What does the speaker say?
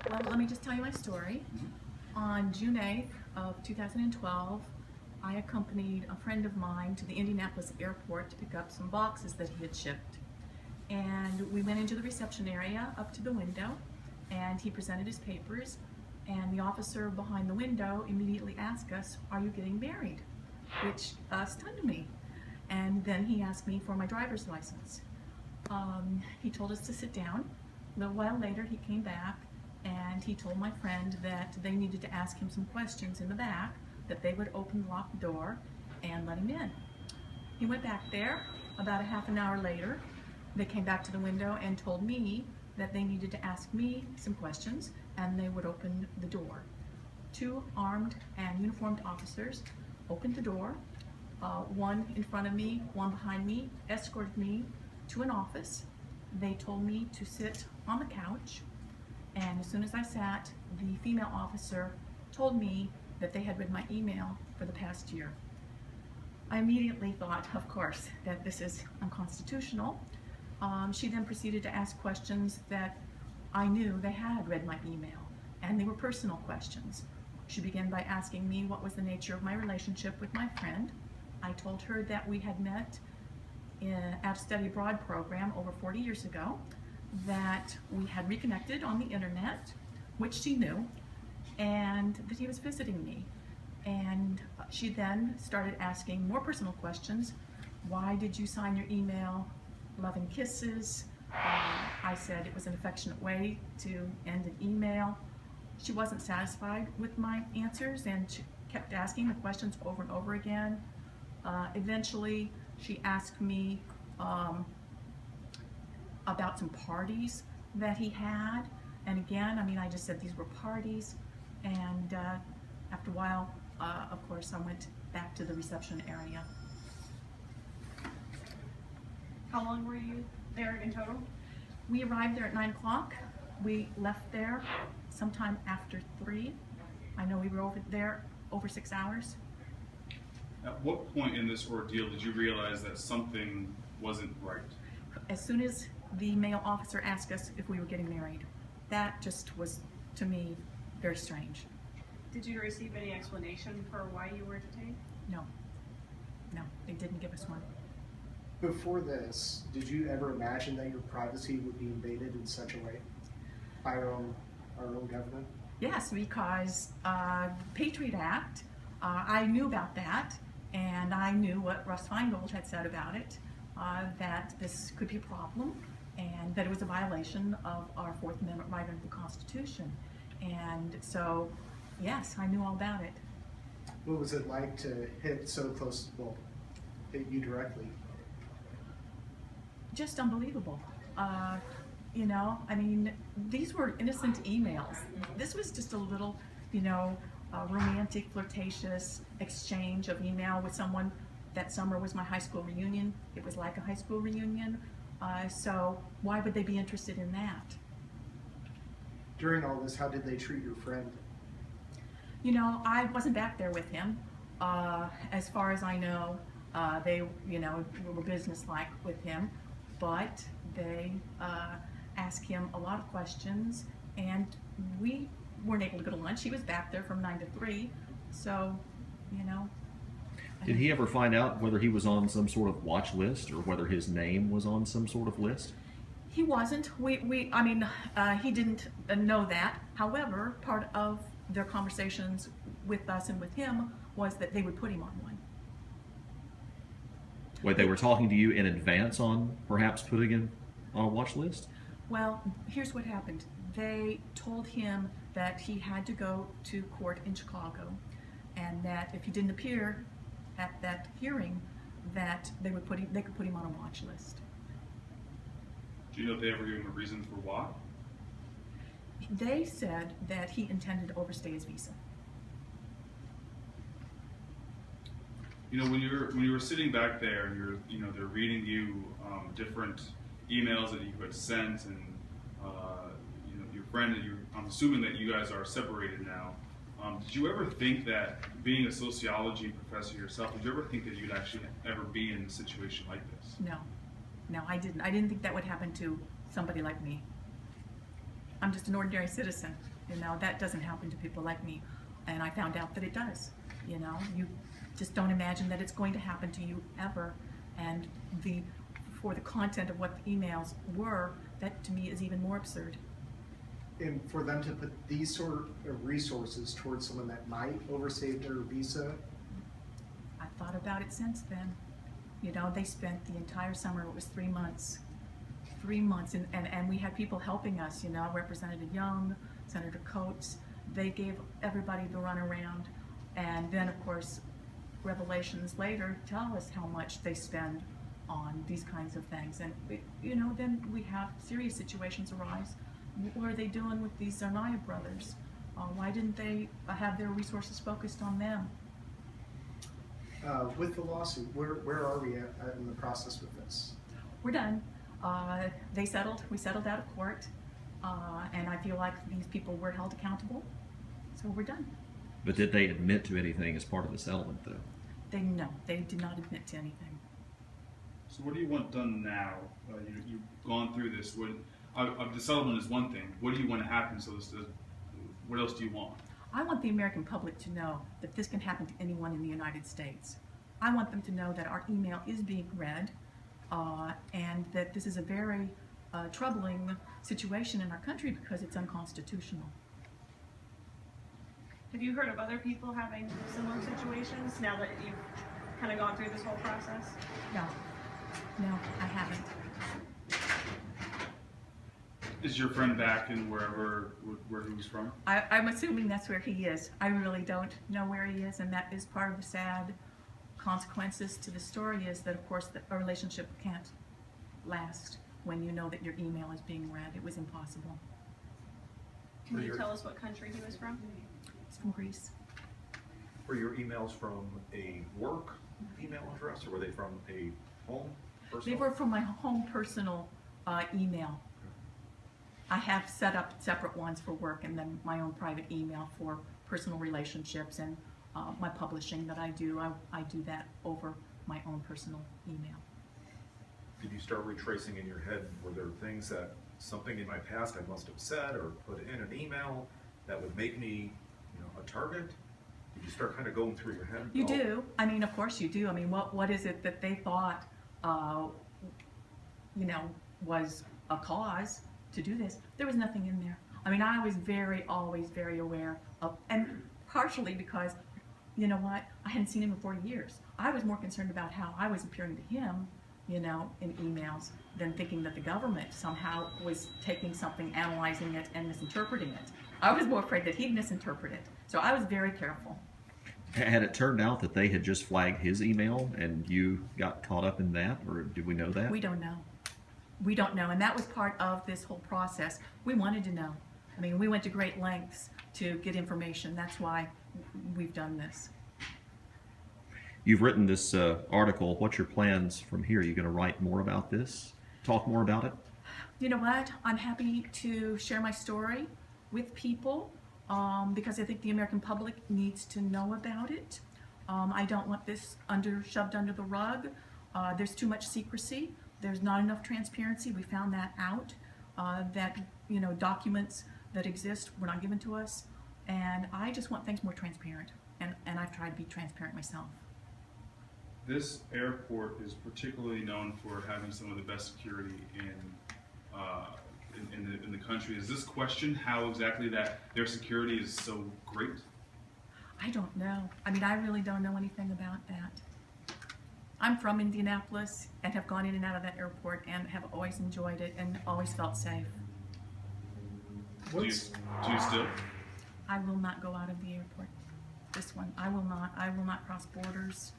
Well, let me just tell you my story. On June 8th of 2012, I accompanied a friend of mine to the Indianapolis airport to pick up some boxes that he had shipped. And we went into the reception area up to the window, and he presented his papers, and the officer behind the window immediately asked us, "Are you getting married?" Which stunned me. And then he asked me for my driver's license. He told us to sit down. A little while later he came back and he told my friend that they needed to ask him some questions in the back, that they would open the locked door and let him in. He went back there. About a half an hour later, they came back to the window and told me that they needed to ask me some questions and they would open the door. Two armed and uniformed officers opened the door. One in front of me, one behind me, escorted me to an office. They told me to sit on the couch, and as soon as I sat, the female officer told me that they had read my email for the past year. I immediately thought, of course, that this is unconstitutional. She then proceeded to ask questions that I knew they had read my email, and they were personal questions. She began by asking me what was the nature of my relationship with my friend. I told her that we had met at a study abroad program over 40 years ago, that we had reconnected on the internet, which she knew, and that he was visiting me. And she then started asking more personal questions. Why did you sign your email "Love and Kisses"? I said it was an affectionate way to end an email. She wasn't satisfied with my answers and she kept asking the questions over and over again. Eventually, she asked me about some parties that he had. And again, I mean, I just said these were parties. And after a while, of course, I went back to the reception area. How long were you there in total? We arrived there at 9 o'clock. We left there sometime after 3. I know we were over there over 6 hours. At what point in this ordeal did you realize that something wasn't right? As soon as the male officer asked us if we were getting married. That just was, to me, very strange. Did you receive any explanation for why you were detained? No. No, they didn't give us one. Before this, did you ever imagine that your privacy would be invaded in such a way by our own government? Yes, because Patriot Act, I knew about that, and I knew what Russ Feingold had said about it, that this could be a problem, and that it was a violation of our Fourth Amendment right under the Constitution. And so, yes, I knew all about it. What was it like to hit so close, well, hit you directly? Just unbelievable. You know, I mean, these were innocent emails. This was just a little, you know, romantic, flirtatious exchange of email with someone. That summer was my high school reunion. It was like a high school reunion. So why would they be interested in that? During all this, how did they treat your friend? You know, I wasn't back there with him. As far as I know, they, you know, were businesslike with him, but they asked him a lot of questions, and we weren't able to go to lunch. He was back there from 9 to 3, so, you know. Did he ever find out whether he was on some sort of watch list or whether his name was on some sort of list? He wasn't. He didn't know that. However, part of their conversations with us and with him was that they would put him on one. Wait, they were talking to you in advance on perhaps putting him on a watch list? Well, here's what happened. They told him that he had to go to court in Chicago, and that if he didn't appear at that hearing, that they could put him on a watch list. Do you know if they ever gave him a reason for why? They said that he intended to overstay his visa. You know, when you were sitting back there and they're reading you different emails that you had sent, and your friend, I'm assuming that you guys are separated now. Did you ever think that, being a sociology professor yourself, did you ever think that you'd actually ever be in a situation like this? No, I didn't. I didn't think that would happen to somebody like me. I'm just an ordinary citizen. You know, that doesn't happen to people like me. And I found out that it does. You know, you just don't imagine that it's going to happen to you ever. And for the content of what the emails were, that to me is even more absurd. And for them to put these sort of resources towards someone that might overstay their visa, I've thought about it since then. You know, they spent the entire summer, it was 3 months. 3 months, and we had people helping us, you know, Representative Young, Senator Coates. They gave everybody the runaround. And then, of course, revelations later tell us how much they spend on these kinds of things. And, you know, then we have serious situations arise. What are they doing with these Zarnaya brothers? Why didn't they have their resources focused on them? with the lawsuit, where are we at in the process with this? We're done. We settled out of court, and I feel like these people were held accountable, so we're done. But did they admit to anything as part of the settlement, though? No, they did not admit to anything. So what do you want done now? You've gone through this. The settlement is one thing. What do you want to happen? What else do you want? I want the American public to know that this can happen to anyone in the United States. I want them to know that our email is being read, and that this is a very troubling situation in our country because it's unconstitutional. Have you heard of other people having similar situations now that you've kind of gone through this whole process? No, I haven't. Is your friend back in where he was from? I'm assuming that's where he is. I really don't know where he is, and that is part of the sad consequences to the story is that, of course, a relationship can't last when you know that your email is being read. It was impossible. Can you tell us what country he was from? It's from Greece. Were your emails from a work email address, or were they from a home personal? They were from my home personal email. I have set up separate ones for work and then my own private email for personal relationships and my publishing that I do. I do that over my own personal email. Did you start retracing in your head, were there things that something in my past I must have said or put in an email that would make me, a target? Did you start kind of going through your head? You do. I mean, of course you do. I mean, what is it that they thought, was a cause to do this? There was nothing in there. I mean, I was always very aware of, and partially because, you know what, I hadn't seen him in 40 years. I was more concerned about how I was appearing to him, in emails, than thinking that the government somehow was taking something, analyzing it, and misinterpreting it. I was more afraid that he'd misinterpret it. So I was very careful. Had it turned out that they had just flagged his email and you got caught up in that, or did we know that? We don't know. We don't know, and that was part of this whole process. We wanted to know. I mean, we went to great lengths to get information. That's why we've done this. You've written this article. What's your plans from here? Are you going to write more about this? Talk more about it? You know what? I'm happy to share my story with people because I think the American public needs to know about it. I don't want this shoved under the rug. There's too much secrecy. There's not enough transparency. We found that out, that documents that exist were not given to us, and I just want things more transparent, and I've tried to be transparent myself. This airport is particularly known for having some of the best security in the country. Is this question how exactly that their security is so great? I don't know. I mean, I really don't know anything about that. I'm from Indianapolis and have gone in and out of that airport and have always enjoyed it and always felt safe. Do you still? I will not go out of the airport. This one, I will not. I will not cross borders.